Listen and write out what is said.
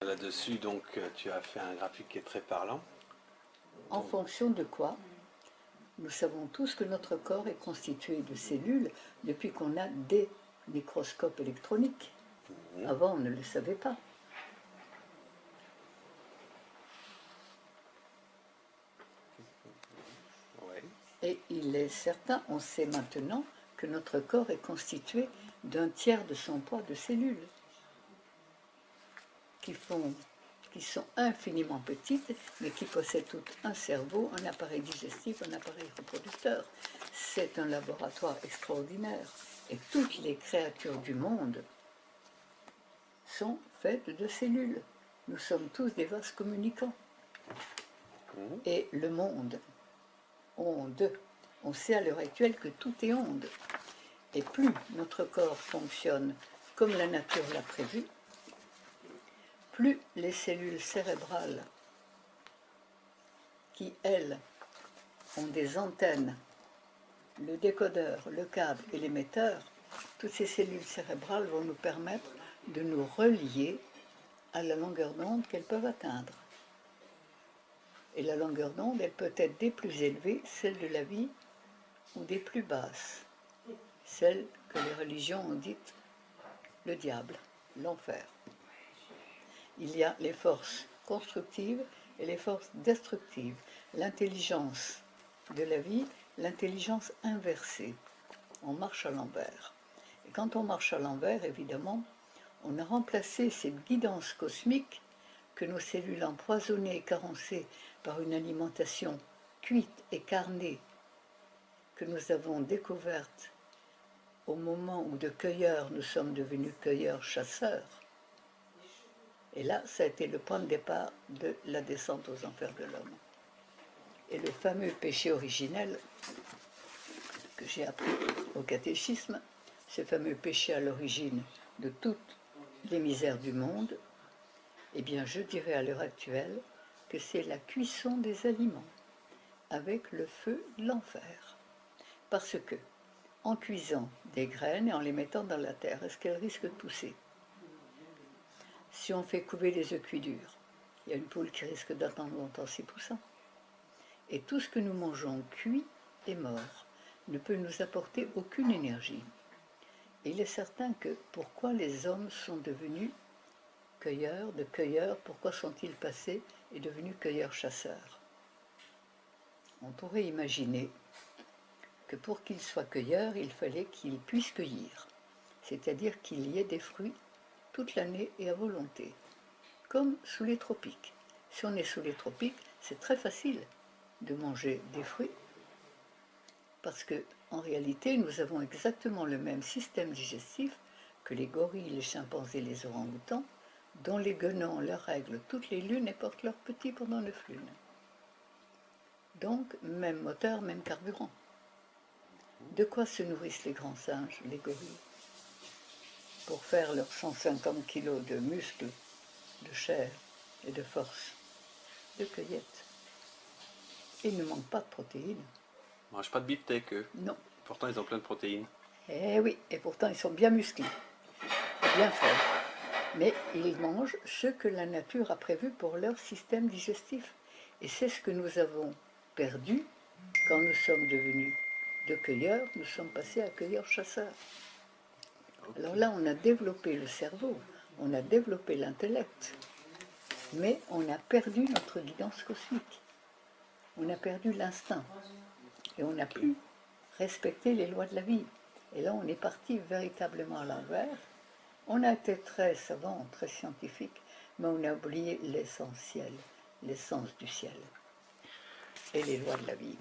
Là-dessus, donc, tu as fait un graphique qui est très parlant. En fonction de quoi? Nous savons tous que notre corps est constitué de cellules depuis qu'on a des microscopes électroniques. Avant, on ne le savait pas. Ouais. Et il est certain, on sait maintenant, que notre corps est constitué d'un tiers de son poids de cellules qui sont infiniment petites, mais qui possèdent tout un cerveau, un appareil digestif, un appareil reproducteur. C'est un laboratoire extraordinaire. Et toutes les créatures du monde sont faites de cellules. Nous sommes tous des vases communicants. Et le monde, onde, on sait à l'heure actuelle que tout est onde. Et plus notre corps fonctionne comme la nature l'a prévu, plus les cellules cérébrales, qui, elles, ont des antennes, le décodeur, le câble et l'émetteur, toutes ces cellules cérébrales vont nous permettre de nous relier à la longueur d'onde qu'elles peuvent atteindre. Et la longueur d'onde, elle peut être des plus élevées, celle de la vie, ou des plus basses, celle que les religions ont dite le diable, l'enfer. Il y a les forces constructives et les forces destructives, l'intelligence de la vie, l'intelligence inversée. On marche à l'envers. Et quand on marche à l'envers, évidemment, on a remplacé cette guidance cosmique que nos cellules empoisonnées et carencées par une alimentation cuite et carnée que nous avons découverte au moment où de cueilleurs nous sommes devenus cueilleurs-chasseurs. Et là, ça a été le point de départ de la descente aux enfers de l'homme. Et le fameux péché originel que j'ai appris au catéchisme, ce fameux péché à l'origine de toutes les misères du monde, eh bien, je dirais à l'heure actuelle que c'est la cuisson des aliments avec le feu de l'enfer. Parce que, en cuisant des graines et en les mettant dans la terre, est-ce qu'elles risquent de pousser? Si on fait couver les œufs cuits durs, il y a une poule qui risque d'attendre longtemps s'y poussant. Et tout ce que nous mangeons cuit et mort ne peut nous apporter aucune énergie. Et il est certain que pourquoi les hommes sont devenus cueilleurs, de cueilleurs, pourquoi sont-ils passés et devenus cueilleurs-chasseurs? On pourrait imaginer que pour qu'ils soient cueilleurs, il fallait qu'ils puissent cueillir, c'est-à-dire qu'il y ait des fruits toute l'année et à volonté, comme sous les tropiques. Si on est sous les tropiques, c'est très facile de manger des fruits, parce que en réalité, nous avons exactement le même système digestif que les gorilles, les chimpanzés, les orang-outans, dont les guenons leur règlent toutes les lunes et portent leurs petits pendant 9 lunes. Donc, même moteur, même carburant. De quoi se nourrissent les grands singes, les gorilles? Pour faire leurs 150 kilos de muscles, de chair et de force, de cueillette. Ils ne manquent pas de protéines. Ils mangent pas de beefsteak, eux. Non. Pourtant, ils ont plein de protéines. Eh oui, et pourtant ils sont bien musclés, bien forts. Mais ils mangent ce que la nature a prévu pour leur système digestif. Et c'est ce que nous avons perdu quand nous sommes devenus de cueilleurs, nous sommes passés à cueilleurs-chasseurs. Ok. Alors là, on a développé le cerveau, on a développé l'intellect, mais on a perdu notre guidance cosmique. On a perdu l'instinct et on n'a plus respecté les lois de la vie. Et là, on est parti véritablement à l'envers. On a été très savant, très scientifique, mais on a oublié l'essentiel, l'essence du ciel et les lois de la vie.